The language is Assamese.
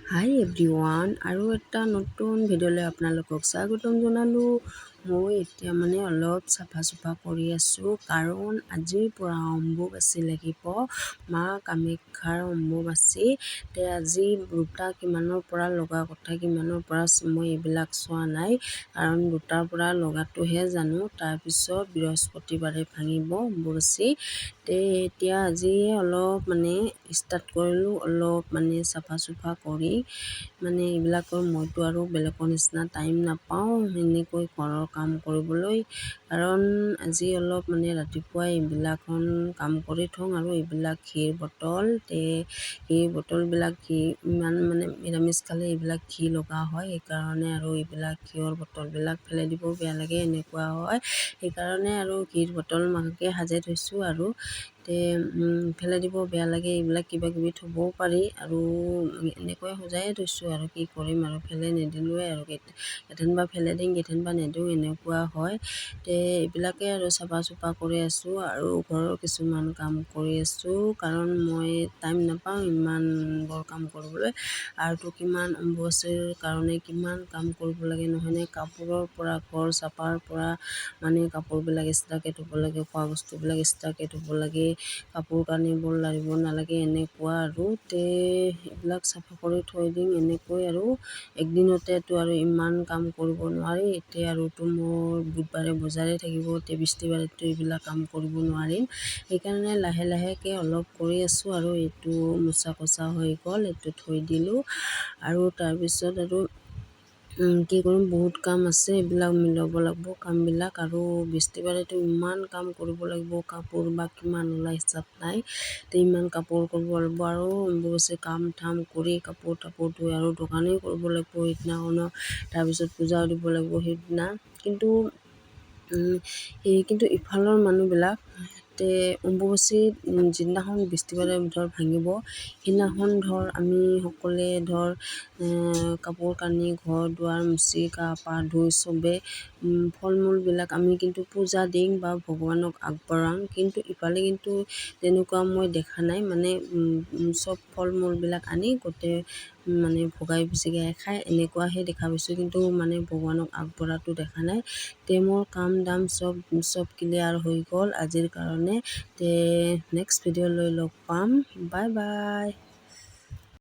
হাই এভৰিৱান, আৰু এটা নতুন ভিডিঅ'লৈ আপোনালোকক স্বাগতম জনালোঁ। মই এতিয়া অলপ চাফা চুফা কৰি আছোঁ, কাৰণ আজিৰ পৰা অম্বুবাচী লাগিব, মা কামাখ্যাৰ অম্বুবাচী। আজি 2টা কিমানৰ পৰা লগা কথা, কিমানৰ পৰা মই এইবিলাক চোৱা নাই, কাৰণ 2টাৰ পৰা লগাটোহে জানো। তাৰপিছত বৃহস্পতিবাৰে ভাঙিব অম্বুবাচী। এতিয়া আজিয়ে অলপ ষ্টাৰ্ট কৰিলোঁ, অলপ চাফা চুফা কৰি এইবিলাকৰ মইতো আৰু বেলেগৰ নিচিনা টাইম নাপাওঁ এনেকৈ ঘৰৰ কাম কৰিবলৈ, কাৰণ আজি অলপ ৰাতিপুৱাই এইবিলাকখন কাম কৰি থওঁ। আৰু এইবিলাক ঘিৰ বটল, ঘিৰ বটলবিলাক ইমান নিৰামিষ খালে এইবিলাক ঘি লগা হয়, সেইকাৰণে আৰু এইবিলাক ঘিৰ বটলবিলাক পেলাই দিব বেয়া লাগে, এনেকুৱা হয়। সেইকাৰণে আৰু ঘিৰ বটল মাকে সাজাই থৈছোঁ, আৰু পেলাই দিব বেয়া লাগে। এইবিলাক কিবা কিবি থ'বও পাৰি, আৰু এনেকৈ সজায়ে থৈছোঁ, আৰু কি কৰিম, আৰু পেলাই নিদিলোঁৱে, আৰু কেতিয়াবা পেলাই দিম, কেতিয়াবা নিদিওঁ, এনেকুৱা হয়। এইবিলাকে আৰু চাফা চুফা কৰি আছোঁ, আৰু ঘৰৰ কিছুমান কাম কৰি আছোঁ, কাৰণ মই টাইম নাপাওঁ ইমান বৰ কাম কৰিবলৈ। আৰুতো কিমান অম্বুবাচীৰ কাৰণে কিমান কাম কৰিব লাগে নহয়নে, কাপোৰৰ পৰা, ঘৰ চাফাৰ পৰা কাপোৰবিলাক এক্সট্ৰাকৈ ধুব লাগে, খোৱা বস্তুবিলাক এক্সট্ৰাকৈ ধুব লাগে, কাপোৰ কানিবোৰ লাৰিব নালাগে, এনেকুৱা আৰু এইবিলাক চাফা কৰি থৈ দিম। এনেকৈ আৰু একদিনতেতো আৰু ইমান কাম কৰিব নোৱাৰি। এতিয়া আৰুতো মোৰ বুধবাৰে বজাৰে থাকিব, বৃহস্পতিবাৰেতো এইবিলাক কাম কৰিব নোৱাৰিম, সেইকাৰণে লাহে লাহেকৈ অলপ কৰি আছোঁ। আৰু এইটো মোচা কচা হৈ গ'ল, এইটো থৈ দিলোঁ, আৰু তাৰপিছত আৰু কি কৰিম, বহুত কাম আছে, এইবিলাক মিলাব লাগিব কামবিলাক। আৰু বৃহস্পতিবাৰেতো ইমান কাম কৰিব লাগিব, কাপোৰ বা কিমান ওলাই হিচাপ নাই, ইমান কাপোৰ কৰিব লাগিব, আৰু অম্বুবাচী কাম ঠাম কৰি কাপোৰ তাপোৰ ধুই আৰু দোকানেই কৰিব লাগিব সেইদিনাখনো, তাৰপিছত পূজাও দিব লাগিব সেইদিনা। কিন্তু ইফালৰ মানুহবিলাক অম্বুবাচী যিদিনাখন বৃহস্পতিবাৰে ভাঙিব, সেইদিনাখন আমি সকলোৱে কাপোৰ কানি, ঘৰ দুৱাৰ মুচি, গা পা ধুই চবে ফল মূলবিলাক আমি কিন্তু পূজা দিম বা ভগৱানক আগবঢ়াম। কিন্তু ইফালে কিন্তু তেনেকুৱা মই দেখা নাই, চব ফল মূলবিলাক আনি গোটেই ভগাই পিচিকাই খাই, এনেকুৱাহে দেখা পাইছোঁ, কিন্তু ভগৱানক আগবঢ়াটো দেখা নাই। মোৰ কাম দাম চব ক্লিয়াৰ হৈ গ'ল আজিৰ কাৰণে। নেক্সট ভিডিঅ'লৈ লগ পাম, বাই বাই।